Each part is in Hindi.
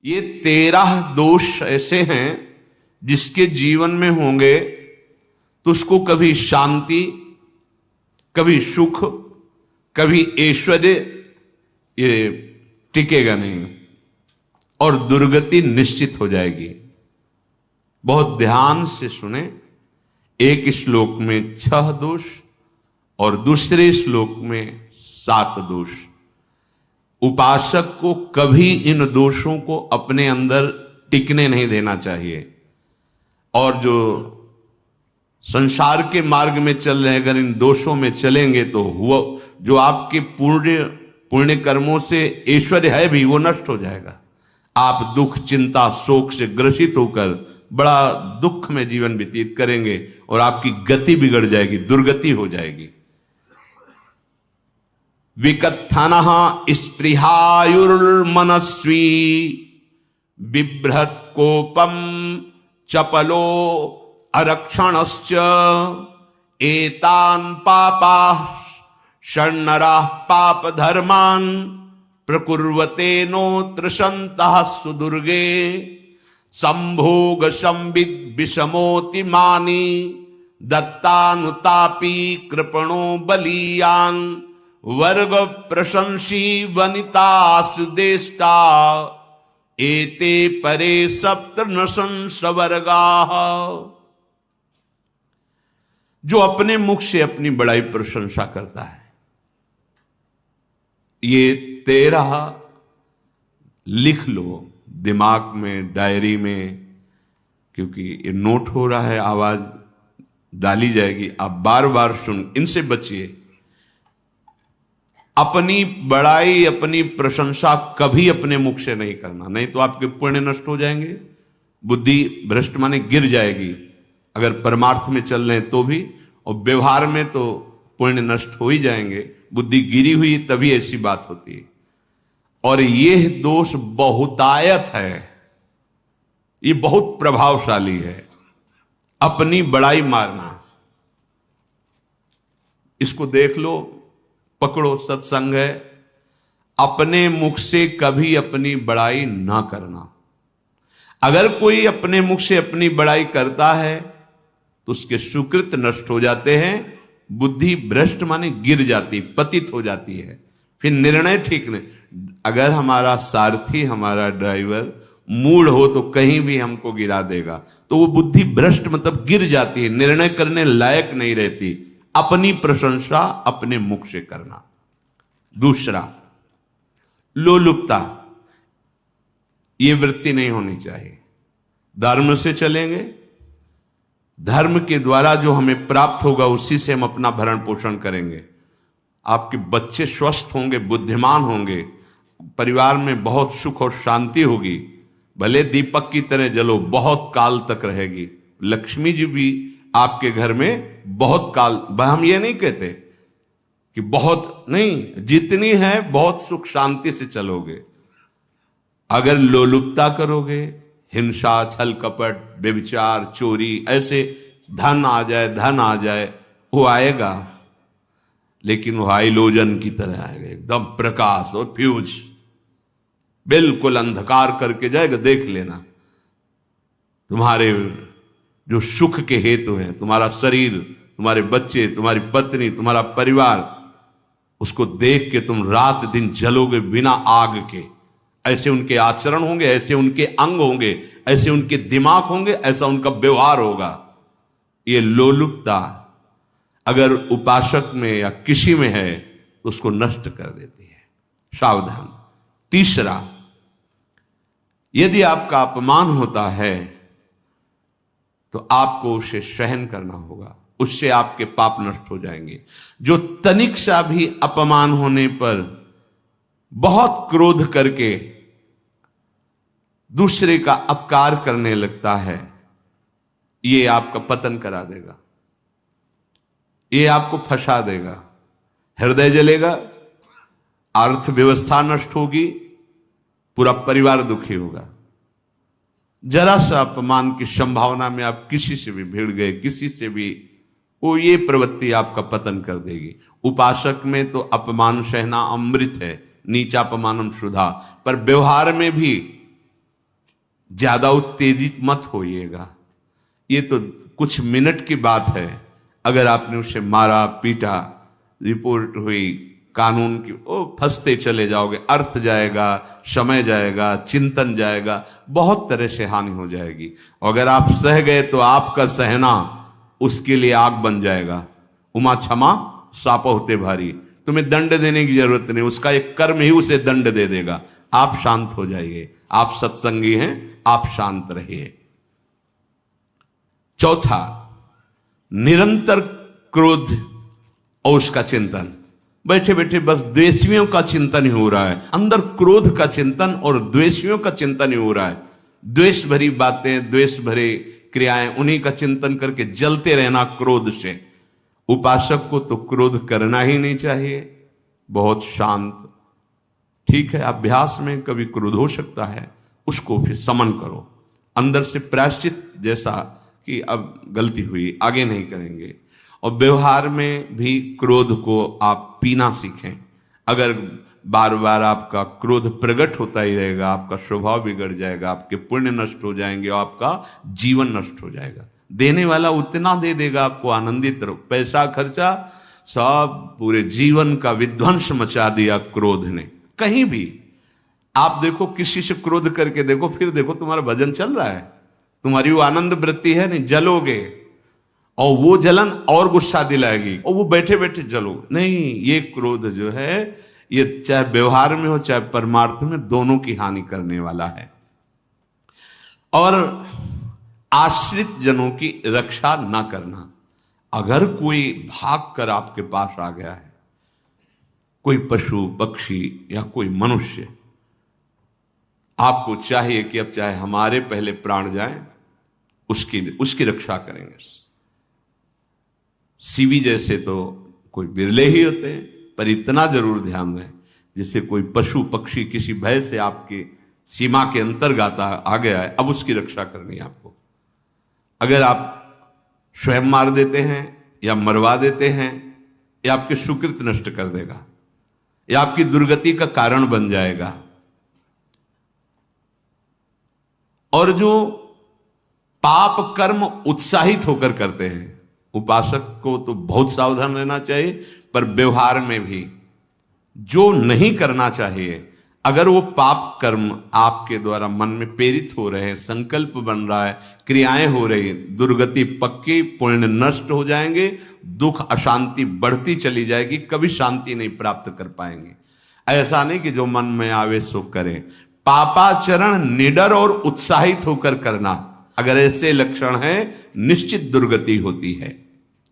ये 13 दोष ऐसे हैं जिसके जीवन में होंगे तो उसको कभी शांति, कभी सुख, कभी ऐश्वर्य ये टिकेगा नहीं और दुर्गति निश्चित हो जाएगी। बहुत ध्यान से सुने। एक श्लोक में 6 दोष और दूसरे श्लोक में 7 दोष। उपासक को कभी इन दोषों को अपने अंदर टिकने नहीं देना चाहिए। और जो संसार के मार्ग में चल रहे हैं, अगर इन दोषों में चलेंगे तो हुआ जो आपके पुण्य कर्मों से ऐश्वर्य है भी वो नष्ट हो जाएगा। आप दुख, चिंता, शोक से ग्रसित होकर बड़ा दुख में जीवन व्यतीत करेंगे और आपकी गति बिगड़ जाएगी, दुर्गति हो जाएगी। विकत्थनः स्पृहायुर्मनस्वी बिभ्रत कोपम चपलो अरक्षणश्च एतान् पापाः षण्णराः पाप धर्मान् प्रकुर्वते नोत्र सन्तः सुदुर्गे संभोग संविद विषमोति मानी दत्तानुतापी कृपणो बलीयान् वर्ग प्रशंसी वनितास्तु देष्टा एते परे सप्तनशंस वर्गाः। जो अपने मुख से अपनी बड़ाई प्रशंसा करता है, ये 13 लिख लो दिमाग में, डायरी में, क्योंकि ये नोट हो रहा है, आवाज डाली जाएगी, आप बार बार सुन, इनसे बचिए। अपनी बड़ाई, अपनी प्रशंसा कभी अपने मुख से नहीं करना, नहीं तो आपके पुण्य नष्ट हो जाएंगे, बुद्धि भ्रष्ट माने गिर जाएगी। अगर परमार्थ में चल रहे हैं तो भी, और व्यवहार में तो पुण्य नष्ट हो ही जाएंगे। बुद्धि गिरी हुई तभी ऐसी बात होती है। और यह दोष बहुतायत है, ये बहुत प्रभावशाली है। अपनी बड़ाई मारना, इसको देख लो, पकड़ो, सत्संग है। अपने मुख से कभी अपनी बड़ाई ना करना। अगर कोई अपने मुख से अपनी बड़ाई करता है तो उसके सुकृत नष्ट हो जाते हैं, बुद्धि भ्रष्ट माने गिर जाती, पतित हो जाती है, फिर निर्णय ठीक नहीं। अगर हमारा सारथी, हमारा ड्राइवर मूढ़ हो तो कहीं भी हमको गिरा देगा, तो वो बुद्धि भ्रष्ट मतलब गिर जाती है, निर्णय करने लायक नहीं रहती। अपनी प्रशंसा अपने मुख से करना। दूसरा, लोलुपता, ये वृत्ति नहीं होनी चाहिए। धर्म से चलेंगे, धर्म के द्वारा जो हमें प्राप्त होगा उसी से हम अपना भरण पोषण करेंगे। आपके बच्चे स्वस्थ होंगे, बुद्धिमान होंगे, परिवार में बहुत सुख और शांति होगी। भले दीपक की तरह जलो, बहुत काल तक रहेगी। लक्ष्मी जी भी आपके घर में बहुत काल, हम ये नहीं कहते कि बहुत नहीं, जितनी है बहुत सुख शांति से चलोगे। अगर लोलुपता करोगे, हिंसा, छल कपट, व्यभिचार, चोरी, ऐसे धन आ जाए, वो आएगा, लेकिन वो हाइलोजन की तरह आएगा, एकदम प्रकाश और फ्यूज, बिल्कुल अंधकार करके जाएगा। देख लेना, तुम्हारे जो सुख के हेतु हैं, तुम्हारा शरीर, तुम्हारे बच्चे, तुम्हारी पत्नी, तुम्हारा परिवार, उसको देख के तुम रात दिन जलोगे बिना आग के। ऐसे उनके आचरण होंगे, ऐसे उनके अंग होंगे, ऐसे उनके दिमाग होंगे, ऐसा उनका व्यवहार होगा। ये लोलुपता अगर उपासक में या किसी में है तो उसको नष्ट कर देती है। सावधान। तीसरा, यदि आपका अपमान होता है तो आपको उसे सहन करना होगा, उससे आपके पाप नष्ट हो जाएंगे। जो तनिक सा भी अपमान होने पर बहुत क्रोध करके दूसरे का अपकार करने लगता है, ये आपका पतन करा देगा, ये आपको फंसा देगा, हृदय जलेगा, अर्थव्यवस्था नष्ट होगी, पूरा परिवार दुखी होगा। जरा सा अपमान की संभावना में आप किसी से भी भिड़ गए, किसी से भी, वो ये प्रवृत्ति आपका पतन कर देगी। उपासक में तो अपमान सहना अमृत है, नीचापमानम सुधा, पर व्यवहार में भी ज्यादा उत्तेजित मत होइएगा। ये तो कुछ मिनट की बात है, अगर आपने उसे मारा पीटा, रिपोर्ट हुई कानून की, ओ फंसते चले जाओगे, अर्थ जाएगा, समय जाएगा, चिंतन जाएगा, बहुत तरह से हानि हो जाएगी। अगर आप सह गए तो आपका सहना उसके लिए आग बन जाएगा। उमा क्षमा साप होते भारी, तुम्हें दंड देने की जरूरत नहीं, उसका एक कर्म ही उसे दंड दे देगा। आप शांत हो जाइए, आप सत्संगी हैं, आप शांत रहिए। चौथा, निरंतर क्रोध और उसका चिंतन। बैठे बैठे बस द्वेषियों का चिंतन ही हो रहा है, अंदर क्रोध का चिंतन और द्वेषियों का चिंतन ही हो रहा है। द्वेष भरी बातें, द्वेष भरे क्रियाएं, उन्हीं का चिंतन करके जलते रहना क्रोध से। उपासक को तो क्रोध करना ही नहीं चाहिए, बहुत शांत। ठीक है, अभ्यास में कभी क्रोध हो सकता है, उसको फिर समन करो, अंदर से प्रायश्चित जैसा कि अब गलती हुई, आगे नहीं करेंगे। और व्यवहार में भी क्रोध को आप पीना सीखें। अगर बार बार आपका क्रोध प्रकट होता ही रहेगा, आपका स्वभाव बिगड़ जाएगा, आपके पुण्य नष्ट हो जाएंगे और आपका जीवन नष्ट हो जाएगा। देने वाला उतना दे देगा, आपको आनंदित रहो, पैसा खर्चा सब पूरे जीवन का विध्वंस मचा दिया क्रोध ने। कहीं भी आप देखो, किसी से क्रोध करके देखो, फिर देखो तुम्हारा भजन चल रहा है, तुम्हारी वो आनंद वृत्ति है नहीं, जलोगे और वो जलन और गुस्सा दिलाएगी और वो बैठे बैठे जलोगे नहीं। ये क्रोध जो है, ये चाहे व्यवहार में हो चाहे परमार्थ में, दोनों की हानि करने वाला है। और आश्रित जनों की रक्षा ना करना। अगर कोई भाग कर आपके पास आ गया है, कोई पशु पक्षी या कोई मनुष्य, आपको चाहिए कि अब चाहे हमारे पहले प्राण जाएं, उसकी रक्षा करेंगे। सीवी जैसे तो कोई बिरले ही होते हैं, पर इतना जरूर ध्यान रहे, जैसे कोई पशु पक्षी किसी भय से आपकी सीमा के अंतर्गत आ गया है, अब उसकी रक्षा करनी है आपको। अगर आप स्वयं मार देते हैं या मरवा देते हैं, या आपके सुकृत नष्ट कर देगा, या आपकी दुर्गति का कारण बन जाएगा। और जो पाप कर्म उत्साहित होकर करते हैं, उपासक को तो बहुत सावधान रहना चाहिए, पर व्यवहार में भी जो नहीं करना चाहिए, अगर वो पाप कर्म आपके द्वारा मन में प्रेरित हो रहे हैं, संकल्प बन रहा है, क्रियाएं हो रही, दुर्गति पक्की, पुण्य नष्ट हो जाएंगे, दुख अशांति बढ़ती चली जाएगी, कभी शांति नहीं प्राप्त कर पाएंगे। ऐसा नहीं कि जो मन में आवे सो करे। पापाचरण निडर और उत्साहित होकर करना, अगर ऐसे लक्षण है, निश्चित दुर्गति होती है।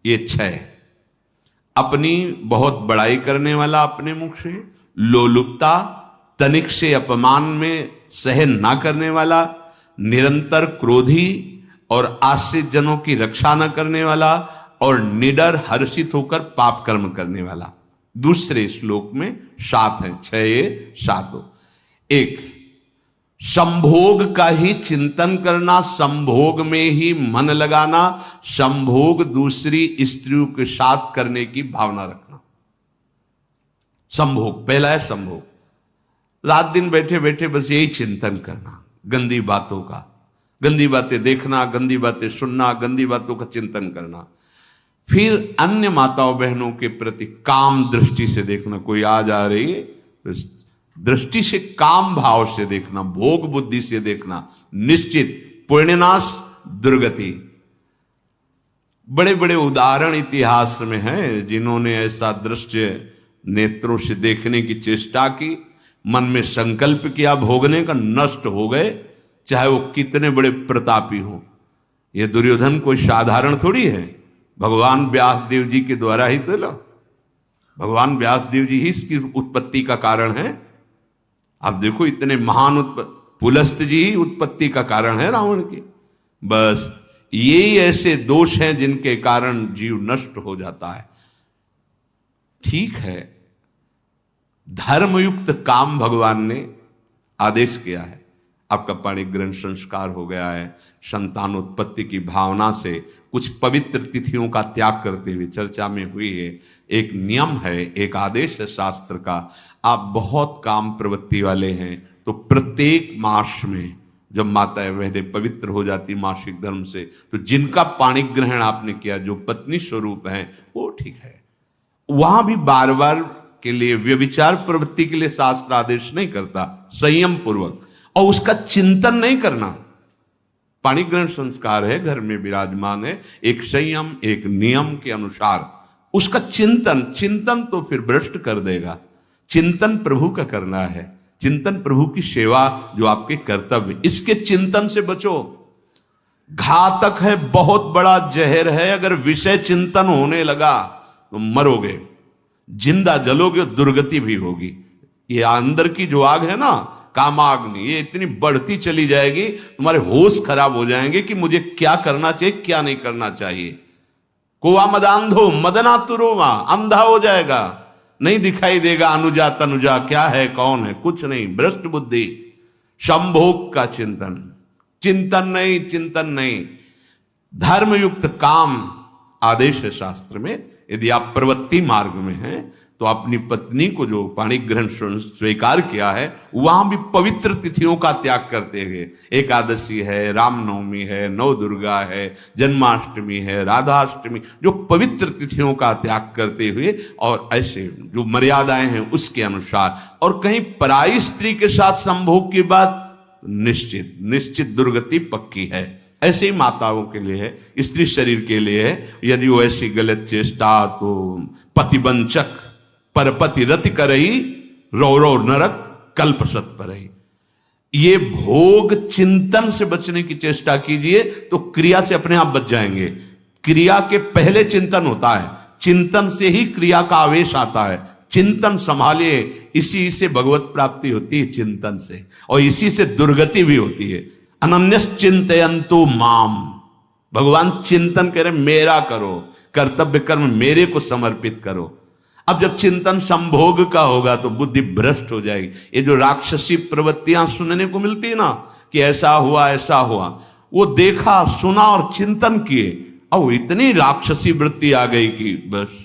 ये 6, अपनी बहुत बड़ाई करने वाला अपने मुख से, लोलुपता, तनिक से अपमान में सहन ना करने वाला, निरंतर क्रोधी और आश्रित जनों की रक्षा न करने वाला, और निडर हर्षित होकर पाप कर्म करने वाला। दूसरे श्लोक में 7 है, 6 ये 7 हो। 1, संभोग का ही चिंतन करना, संभोग में ही मन लगाना, संभोग दूसरी स्त्रियों के साथ करने की भावना रखना। संभोग पहला है, संभोग। रात दिन बैठे बैठे बस यही चिंतन करना, गंदी बातों का, गंदी बातें देखना, गंदी बातें सुनना, गंदी बातों का चिंतन करना। फिर अन्य माताओं बहनों के प्रति काम दृष्टि से देखना, कोई आ जा रही है तो दृष्टि से, काम भाव से देखना, भोग बुद्धि से देखना, निश्चित पुण्यनाश दुर्गति। बड़े बड़े उदाहरण इतिहास में हैं जिन्होंने ऐसा दृश्य नेत्रों से देखने की चेष्टा की, मन में संकल्प किया भोगने का, नष्ट हो गए, चाहे वो कितने बड़े प्रतापी हो। ये दुर्योधन कोई साधारण थोड़ी है, भगवान व्यासदेव जी के द्वारा ही तो लो, भगवान व्यासदेव जी ही इसकी उत्पत्ति का कारण है। आप देखो, इतने महान पुलस्त जी ही उत्पत्ति का कारण है रावण की। बस यही ऐसे दोष हैं जिनके कारण जीव नष्ट हो जाता है। ठीक है, धर्मयुक्त काम भगवान ने आदेश किया है, आपका पाणिक ग्रंथ संस्कार हो गया है, संतानोत्पत्ति की भावना से कुछ पवित्र तिथियों का त्याग करते हुए चर्चा में हुई है। एक नियम है, एक आदेश है शास्त्र का। आप बहुत काम प्रवृत्ति वाले हैं तो प्रत्येक मास में जब माताएं बहनें पवित्र हो जाती मासिक धर्म से, तो जिनका पाणी ग्रहण आपने किया, जो पत्नी स्वरूप है, वो ठीक है। वहां भी बार बार के लिए व्यभिचार प्रवृत्ति के लिए शास्त्र आदेश नहीं करता, संयम पूर्वक, और उसका चिंतन नहीं करना। पाणी ग्रहण संस्कार है, घर में विराजमान है, एक संयम एक नियम के अनुसार उसका चिंतन तो फिर भ्रष्ट कर देगा। चिंतन प्रभु का करना है, चिंतन प्रभु की सेवा जो आपके कर्तव्य, इसके चिंतन से बचो। घातक है, बहुत बड़ा जहर है। अगर विषय चिंतन होने लगा तो मरोगे, जिंदा जलोगे, दुर्गति भी होगी। ये अंदर की जो आग है ना, कामाग्नि, ये इतनी बढ़ती चली जाएगी, तुम्हारे होश खराब हो जाएंगे कि मुझे क्या करना चाहिए क्या नहीं करना चाहिए। कुआ मदांधो मदनातुरोवा, अंधा हो जाएगा, नहीं दिखाई देगा अनुजा तनुजा क्या है कौन है, कुछ नहीं, भ्रष्ट बुद्धि। संभोग का चिंतन नहीं। धर्मयुक्त काम आदेश है शास्त्र में। यदि आप प्रवृत्ति मार्ग में हैं तो अपनी पत्नी को जो पाणी ग्रहण स्वीकार किया है, वहां भी पवित्र तिथियों का त्याग करते हुए, एकादशी है, रामनवमी है, नव दुर्गा है, जन्माष्टमी है, राधाष्टमी, जो पवित्र तिथियों का त्याग करते हुए और ऐसे जो मर्यादाएं हैं उसके अनुसार, और कहीं पराई स्त्री के साथ संभोग की बात निश्चित दुर्गति पक्की है। ऐसे ही माताओं के लिए है, स्त्री शरीर के लिए है। यदि वो ऐसी गलत चेष्टा, तो पतिवंचक परपति रति करही, रौरव नरक कल्प सत परही। ये भोग चिंतन से बचने की चेष्टा कीजिए तो क्रिया से अपने आप बच जाएंगे। क्रिया के पहले चिंतन होता है, चिंतन से ही क्रिया का आवेश आता है। चिंतन संभालिए, इसी से भगवत प्राप्ति होती है, चिंतन से, और इसी से दुर्गति भी होती है। अनन्यश्चिन्तयन्तु माम, भगवान चिंतन कह रहे मेरा करो, कर्तव्य कर्म मेरे को समर्पित करो। अब जब चिंतन संभोग का होगा तो बुद्धि भ्रष्ट हो जाएगी। ये जो राक्षसी प्रवृत्तियां सुनने को मिलती है ना, कि ऐसा हुआ, वो देखा सुना और चिंतन किए, अब इतनी राक्षसी वृत्ति आ गई कि बस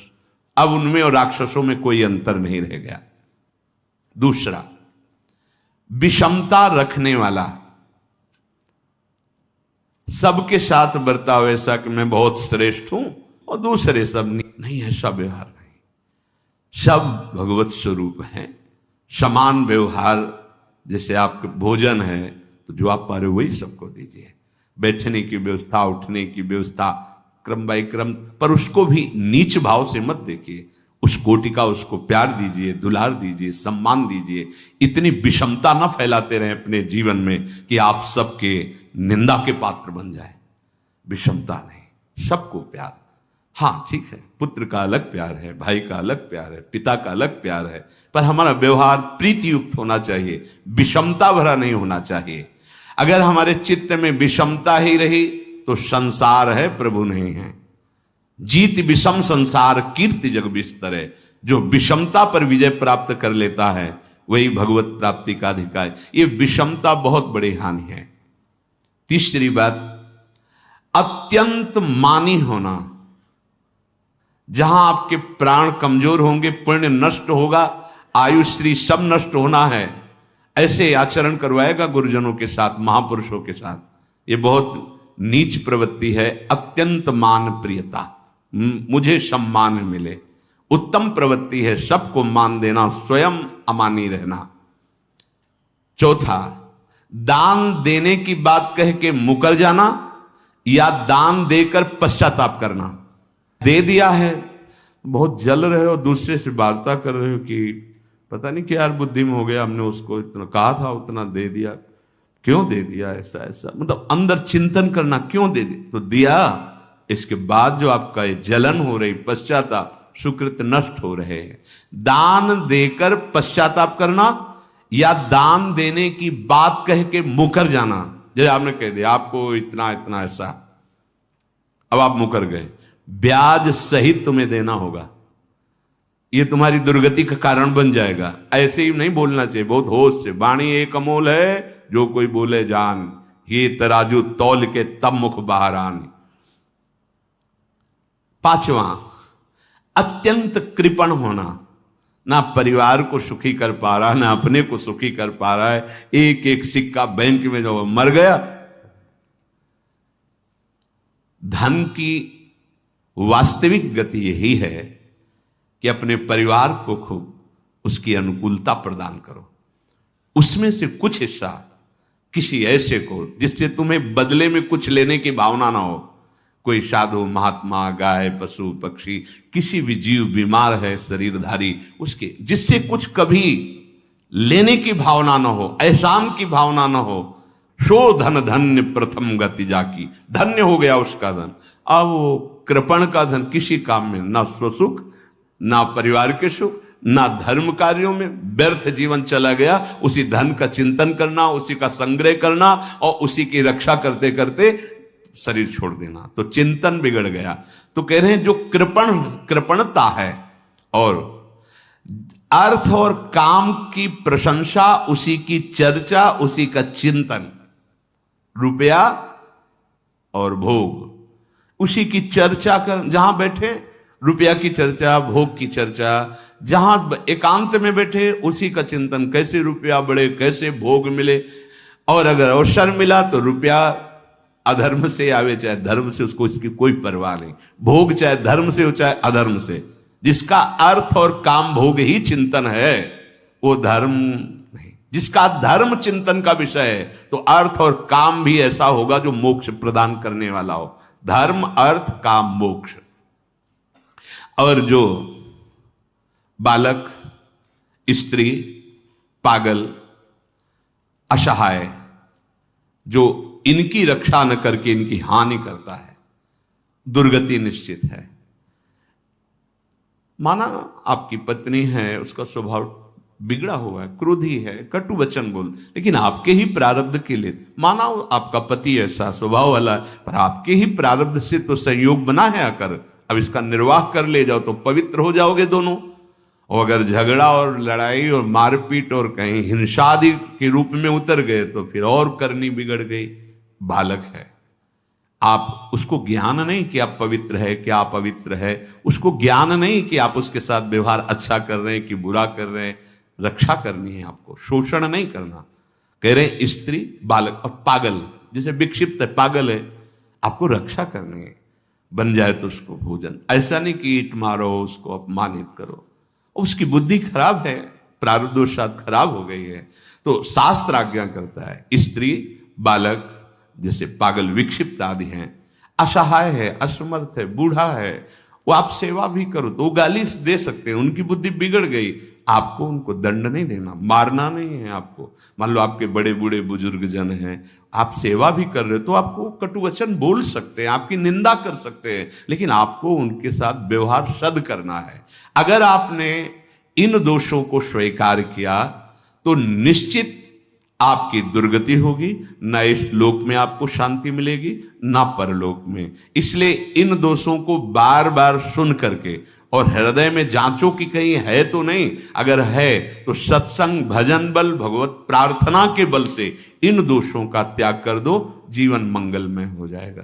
अब उनमें और राक्षसों में कोई अंतर नहीं रह गया। दूसरा, विषमता रखने वाला, सबके साथ बर्ताव ऐसा कि मैं बहुत श्रेष्ठ हूं और दूसरे सब नहीं, ऐसा व्यवहार नहीं। सब भगवत स्वरूप हैं, समान व्यवहार। जैसे आपके भोजन है तो जो आप पा रहे हो वही सबको दीजिए, बैठने की व्यवस्था, उठने की व्यवस्था, क्रम बाय क्रम, पर उसको भी नीच भाव से मत देखिए। उस कोटि का उसको प्यार दीजिए, दुलार दीजिए, सम्मान दीजिए। इतनी विषमता न फैलाते रहें अपने जीवन में कि आप सबके निंदा के पात्र बन जाए। विषमता नहीं, सबको प्यार। हाँ ठीक है, पुत्र का अलग प्यार है, भाई का अलग प्यार है, पिता का अलग प्यार है, पर हमारा व्यवहार प्रीति युक्त होना चाहिए, विषमता भरा नहीं होना चाहिए। अगर हमारे चित्त में विषमता ही रही तो संसार है, प्रभु नहीं है। जीत विषम संसार कीर्ति जग बिस्तरे। जो विषमता पर विजय प्राप्त कर लेता है वही भगवत प्राप्ति का अधिकारी। ये विषमता बहुत बड़ी हानि है। तीसरी बात, अत्यंत मानी होना। जहां आपके प्राण कमजोर होंगे, पुण्य नष्ट होगा, आयुश्री सब नष्ट होना है, ऐसे आचरण करवाएगा गुरुजनों के साथ, महापुरुषों के साथ। ये बहुत नीच प्रवृत्ति है। अत्यंत मान प्रियता, मुझे सम्मान मिले, उत्तम प्रवृत्ति है। सबको मान देना, स्वयं अमानी रहना। चौथा, दान देने की बात कह के मुकर जाना या दान देकर पश्चाताप करना। दे दिया है, बहुत जल रहे हो, दूसरे से वार्ता कर रहे हो कि पता नहीं क्या यार बुद्धि में हो गया, हमने उसको इतना कहा था, उतना दे दिया, क्यों दे दिया, ऐसा ऐसा, मतलब अंदर चिंतन करना, क्यों दे तो दिया। इसके बाद जो आपका ये जलन हो रही, पश्चाताप, सुकृत नष्ट हो रहे हैं। दान देकर पश्चाताप करना या दान देने की बात कह के मुकर जाना। जैसे आपने कह दिया आपको इतना इतना ऐसा, अब आप मुकर गए, ब्याज सहित तुम्हें देना होगा, ये तुम्हारी दुर्गति का कारण बन जाएगा। ऐसे ही नहीं बोलना चाहिए, बहुत होश से। वाणी एक अमोल है, जो कोई बोले जान, ये तराजू तौल के तब मुख बाहर आन। पांचवा, अत्यंत कृपण होना। ना परिवार को सुखी कर पा रहा, ना अपने को सुखी कर पा रहा है। एक एक सिक्का बैंक में जो मर गया। धन की वास्तविक गति यही है कि अपने परिवार को खूब उसकी अनुकूलता प्रदान करो, उसमें से कुछ हिस्सा किसी ऐसे को जिससे तुम्हें बदले में कुछ लेने की भावना ना हो। कोई साधु महात्मा, गाय, पशु पक्षी, किसी भी जीव बीमार है शरीरधारी, उसके जिससे कुछ कभी लेने की भावना ना हो, एहसान की भावना ना हो। सो धन धन्य प्रथम गति जाकी, धन्य हो गया उसका धन। अब वो कृपण का धन किसी काम में ना स्वसुख, ना परिवार के सुख, ना धर्म कार्यों में, व्यर्थ जीवन चला गया। उसी धन का चिंतन करना, उसी का संग्रह करना और उसी की रक्षा करते करते शरीर छोड़ देना, तो चिंतन बिगड़ गया। तो कह रहे हैं जो कृपणता है और अर्थ और काम की प्रशंसा, उसी की चर्चा, उसी का चिंतन, रुपया और भोग, उसी की चर्चा कर, जहां बैठे रुपया की चर्चा, भोग की चर्चा, जहां एकांत में बैठे उसी का चिंतन, कैसे रुपया बढ़े, कैसे भोग मिले। और अगर अवसर मिला तो रुपया अधर्म से आवे चाहे धर्म से, उसको इसकी कोई परवाह नहीं। भोग चाहे धर्म से हो चाहे अधर्म से, जिसका अर्थ और काम भोग ही चिंतन है वो धर्म नहीं। जिसका धर्म चिंतन का विषय है तो अर्थ और काम भी ऐसा होगा जो मोक्ष प्रदान करने वाला हो। धर्म, अर्थ, काम, मोक्ष। और जो बालक, स्त्री, पागल, असहाय, जो इनकी रक्षा न करके इनकी हानि करता है, दुर्गति निश्चित है। माना आपकी पत्नी है, उसका स्वभाव बिगड़ा हुआ है, क्रोधी है, कटु वचन बोल, लेकिन आपके ही प्रारब्ध के लिए, माना आपका पति ऐसा स्वभाव वाला, पर आपके ही प्रारब्ध से तो संयोग बना है आकर, अब इसका निर्वाह कर ले जाओ तो पवित्र हो जाओगे दोनों। और अगर झगड़ा और लड़ाई और मारपीट और कहीं हिंसा आदि के रूप में उतर गए तो फिर और करनी बिगड़ गई। बालक है, आप उसको ज्ञान नहीं कि आप पवित्र है, कि आप पवित्र है, उसको ज्ञान नहीं कि आप उसके साथ व्यवहार अच्छा कर रहे हैं कि बुरा कर रहे हैं। रक्षा करनी है आपको, शोषण नहीं करना। कह रहे हैं स्त्री, बालक और पागल, जैसे विक्षिप्त है, पागल है, आपको रक्षा करनी है। बन जाए तो उसको भोजन, ऐसा नहीं कि ईंट मारो, उसको अपमानित करो। उसकी बुद्धि खराब है, प्रारब्धवशात खराब हो गई है, तो शास्त्र आज्ञा करता है स्त्री, बालक, जैसे पागल, विक्षिप्त आदि हैं, असहाय है, असमर्थ है, बूढ़ा है, वो आप सेवा भी करो तो वो गाली दे सकते हैं, उनकी बुद्धि बिगड़ गई। आपको उनको दंड नहीं देना, मारना नहीं है आपको। मान लो आपके बड़े बूढ़े बुजुर्ग जन हैं, आप सेवा भी कर रहे हो तो आपको कटु वचन बोल सकते हैं, आपकी निंदा कर सकते हैं, लेकिन आपको उनके साथ व्यवहार सद करना है। अगर आपने इन दोषों को स्वीकार किया तो निश्चित आपकी दुर्गति होगी, ना इस लोक में आपको शांति मिलेगी ना परलोक में। इसलिए इन दोषों को बार बार सुन करके और हृदय में जांचो कि कहीं है तो नहीं। अगर है तो सत्संग, भजन बल, भगवत प्रार्थना के बल से इन दोषों का त्याग कर दो, जीवन मंगलमय हो जाएगा।